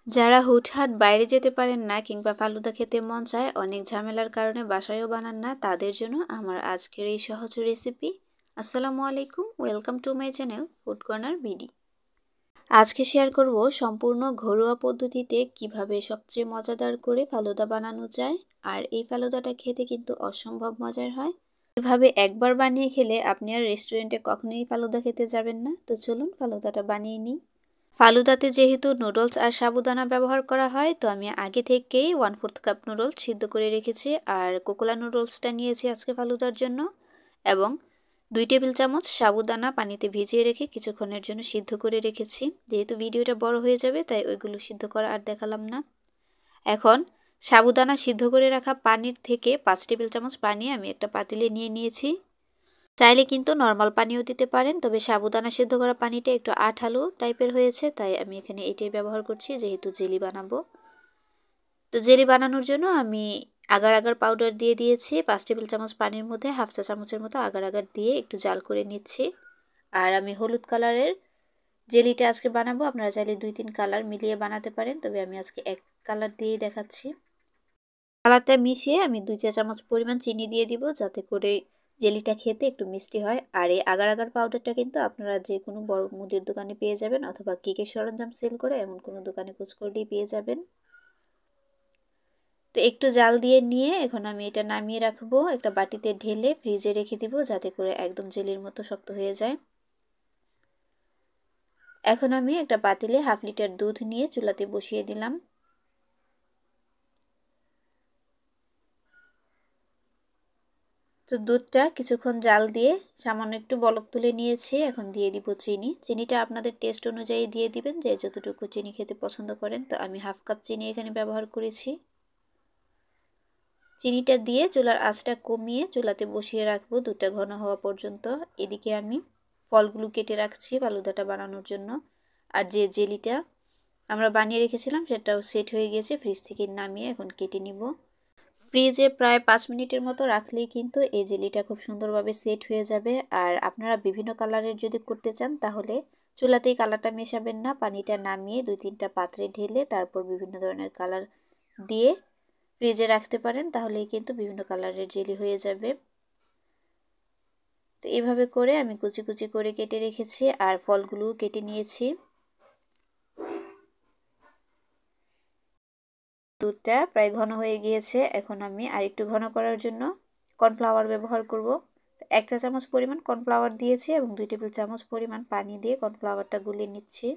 যারা হুটহাট বাইরে যেতে পারেন না কিংবা ফালুদা খেতে মন চায় অনেক ঝামেলার কারণে বাসায়ও বানান না তাদের জন্য আমার আজকের এই সহজ রেসিপি। আসসালামু আলাইকুম, welcome to my channel food corner BD. আজকে শেয়ার করব সম্পূর্ণ ঘরোয়া পদ্ধতিতে কিভাবে সবচেয়ে মজাদার করে ফালুদা বানানো যায়। আর এই ফালুদাটা খেতে কিন্তু অসম্ভব মজার হয়। এভাবে একবার বানিয়ে খেলে আপনি আর রেস্টুরেন্টে কখনোই ফালুদা খেতে যাবেন না। তো চলুন ফালুদাটা বানিয়ে নিই। ফালুদাতে যেহেতু নুডলস আর সাবুদানা ব্যবহার করা হয়, তো আমি আগে থেকেই 1/4 কাপ নুডলস সিদ্ধ করে রেখেছি। আর কোকোলা নুডলসটা নিয়েছি আজকে ফালুদার জন্য, এবং 2 টেবিল চামচ সাবুদানা পানিতে ভিজিয়ে রেখে কিছুক্ষণের জন্য সিদ্ধ করে রেখেছি। যেহেতু ভিডিওটা বড় হয়ে যাবে তাই ওইগুলো সিদ্ধ করা আর দেখালাম না। এখন সাবুদানা সিদ্ধ করে রাখা পানির থেকে 5 টেবিল চামচ পানি আমি একটা পাতিলে নিয়ে নিয়েছি। চাইলে কিন্তু নর্মাল পানিও দিতে পারেন, তবে সাবুদানা সিদ্ধ করা পানিটা একটু আঠালো টাইপের হয়েছে, তাই আমি এখানে এটাই ব্যবহার করছি যেহেতু জেলি বানাবো। তো জেলি বানানোর জন্য আমি আগার আগার পাউডার দিয়ে দিয়েছি 5 টেবিল চামচ পানির মধ্যে, হাফ চা চামচের মতো আগার আগার দিয়ে একটু জাল করে নিচ্ছি। আর আমি হলুদ কালারের জেলিটা আজকে বানাবো, আপনারা চাইলে 2-3 কালার মিলিয়ে বানাতে পারেন, তবে আমি আজকে এক কালার দিয়েই দেখাচ্ছি। কালারটা মিশিয়ে আমি 2 চা চামচ পরিমাণ চিনি দিয়ে দিব, যাতে করে জেলিটা খেতে একটু মিষ্টি হয়। আর এই আগার আগার পাউডারটা কিন্তু আপনারা যে কোনো বড় মুদির দোকানে পেয়ে যাবেন, অথবা কেকের সরঞ্জাম সেল করে এমন কোনো দোকানে খোঁজ করলেই পেয়ে যাবেন। তো একটু জাল দিয়ে নিয়ে এখন আমি এটা নামিয়ে রাখবো, একটা বাটিতে ঢেলে ফ্রিজে রেখে দিব, যাতে করে একদম জেলির মতো শক্ত হয়ে যায়। এখন আমি একটা পাতিলে 1/2 লিটার দুধ নিয়ে চুলাতে বসিয়ে দিলাম। তো দুধটা কিছুক্ষণ জাল দিয়ে সামান্য একটু বলক তুলে নিয়েছি। এখন দিয়ে দিব চিনি। চিনিটা আপনাদের টেস্ট অনুযায়ী দিয়ে দিবেন, যে যতটুকু চিনি খেতে পছন্দ করেন। তো আমি 1/2 কাপ চিনি এখানে ব্যবহার করেছি। চিনিটা দিয়ে চুলার আঁচটা কমিয়ে চুলাতে বসিয়ে রাখবো দুধটা ঘন হওয়া পর্যন্ত। এদিকে আমি ফলগুলো কেটে রাখছি ফালুদাটা বানানোর জন্য। আর যে জেলিটা আমরা বানিয়ে রেখেছিলাম সেটাও সেট হয়ে গেছে, ফ্রিজ থেকে নামিয়ে এখন কেটে নিব। ফ্রিজে প্রায় 5 মিনিটের মতো রাখলেই কিন্তু এই জেলিটা খুব সুন্দরভাবে সেট হয়ে যাবে। আর আপনারা বিভিন্ন কালারের যদি করতে চান তাহলে চুলাতেই কালারটা মেশাবেন না, পানিটা নামিয়ে 2-3টা পাত্রে ঢেলে তারপর বিভিন্ন ধরনের কালার দিয়ে ফ্রিজে রাখতে পারেন, তাহলেই কিন্তু বিভিন্ন কালারের জেলি হয়ে যাবে। তো এইভাবে করে আমি কুচি কুচি করে কেটে রেখেছি আর ফলগুলোও কেটে নিয়েছি। দুধটা প্রায় ঘন হয়ে গিয়েছে, এখন আমি আরেকটু ঘন করার জন্য কর্নফ্লাওয়ার ব্যবহার করব। 1 চা চামচ পরিমাণ কর্নফ্লাওয়ার দিয়েছি এবং 2 টেবিল চামচ পরিমাণ পানি দিয়ে কর্নফ্লাওয়ারটা গুলিয়ে নিচ্ছি।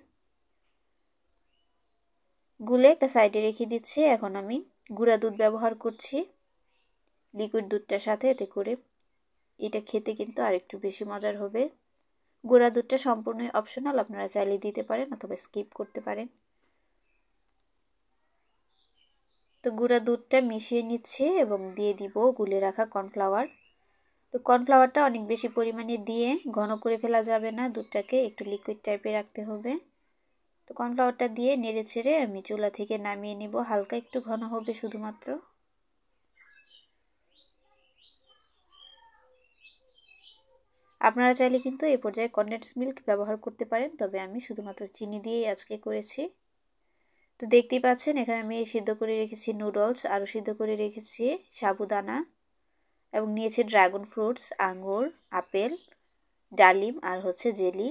গুলে একটা সাইডে রেখে দিচ্ছি। এখন আমি গুঁড়া দুধ ব্যবহার করছি লিকুইড দুধটার সাথে, এতে করে এটা খেতে কিন্তু আরেকটু বেশি মজার হবে। গুঁড়া দুধটা সম্পূর্ণই অপশনাল, আপনারা চাইলে দিতে পারেন অথবা স্কিপ করতে পারেন। তো গুঁড়া দুধটা মিশিয়ে নিচ্ছে এবং দিয়ে দিব গুলে রাখা কর্নফ্লাওয়ার। তো কর্নফ্লাওয়ারটা অনেক বেশি পরিমাণে দিয়ে ঘন করে ফেলা যাবে না, দুধটাকে একটু লিকুইড টাইপে রাখতে হবে। তো কর্নফ্লাওয়ারটা দিয়ে নেড়ে ছেড়ে আমি চুলা থেকে নামিয়ে নিব, হালকা একটু ঘন হবে শুধুমাত্র। আপনারা চাইলে কিন্তু এই পর্যায়ে কনডেন্স মিল্ক ব্যবহার করতে পারেন, তবে আমি শুধুমাত্র চিনি দিয়েই আজকে করেছি। তো দেখতেই পাচ্ছেন এখানে আমি সিদ্ধ করে রেখেছি নুডলস, আরও সিদ্ধ করে রেখেছি সাবুদানা, এবং নিয়েছি ড্রাগন ফ্রুটস, আঙ্গুর, আপেল, ডালিম আর হচ্ছে জেলি।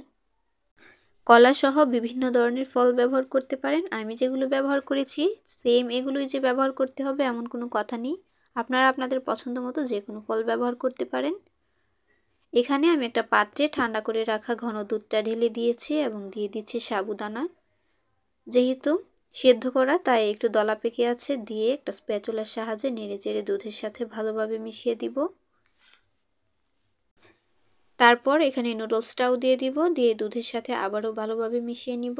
কলা সহ বিভিন্ন ধরনের ফল ব্যবহার করতে পারেন। আমি যেগুলো ব্যবহার করেছি সেম এগুলোই যে ব্যবহার করতে হবে এমন কোনো কথা নেই, আপনারা আপনাদের পছন্দ মতো যে কোনো ফল ব্যবহার করতে পারেন। এখানে আমি একটা পাত্রে ঠান্ডা করে রাখা ঘন দুধটা ঢেলে দিয়েছি এবং দিয়ে দিচ্ছি সাবুদানা। যেহেতু সেদ্ধ করা তাই একটু দলা পেকে আছে, দিয়ে একটা স্প্যাচুলার সাহায্যে নেড়ে চেড়ে দুধের সাথে ভালোভাবে মিশিয়ে দিব। তারপর এখানে নুডলসটাও দিয়ে দিব, দিয়ে দুধের সাথে আবারও ভালোভাবে মিশিয়ে নিব।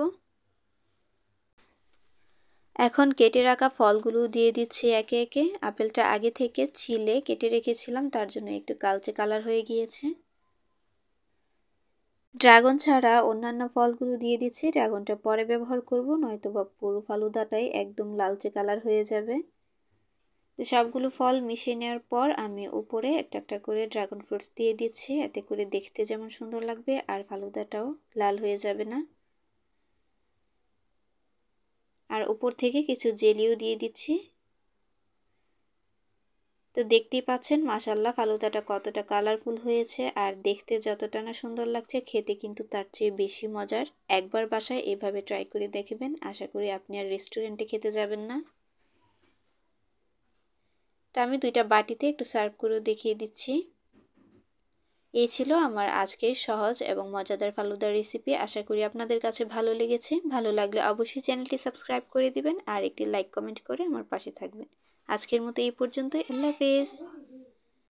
এখন কেটে রাখা ফলগুলো দিয়ে দিচ্ছি একে একে। আপেলটা আগে থেকে ছিলে কেটে রেখেছিলাম, তার জন্য একটু কালচে কালার হয়ে গিয়েছে। ড্রাগন ছাড়া অন্যান্য ফলগুলো দিয়ে দিচ্ছি, ড্রাগনটা পরে ব্যবহার করব, নয়তো বা পুরো ফালুদাটাই একদম লালচে কালার হয়ে যাবে। তো সবগুলো ফল মিশিয়ে নেওয়ার পর আমি উপরে একটা একটা করে ড্রাগন ফ্রুটস দিয়ে দিচ্ছি, এতে করে দেখতে যেমন সুন্দর লাগবে আর ফালুদাটাও লাল হয়ে যাবে না। আর উপর থেকে কিছু জেলিও দিয়ে দিচ্ছি। তো দেখতেই পাচ্ছেন মাশাআল্লাহ ফালুদাটা কতটা কালারফুল হয়েছে, আর দেখতে যতটা না সুন্দর লাগছে খেতে কিন্তু তার চেয়ে বেশি মজার। একবার বাসায় এভাবে ট্রাই করে দেখবেন, আশা করি আপনি আর রেস্টুরেন্টে খেতে যাবেন না। তো আমি দুইটা বাটিতে একটু সার্ভ করে দেখিয়ে দিচ্ছি। এই ছিল আমার আজকের সহজ এবং মজাদার ফালুদার রেসিপি। আশা করি আপনাদের কাছে ভালো লেগেছে। ভালো লাগলে অবশ্যই চ্যানেলটি সাবস্ক্রাইব করে দিবেন আর একটি লাইক কমেন্ট করে আমার পাশে থাকবেন। আজকের মতো এই পর্যন্তই। আল্লাহ হাফেজ।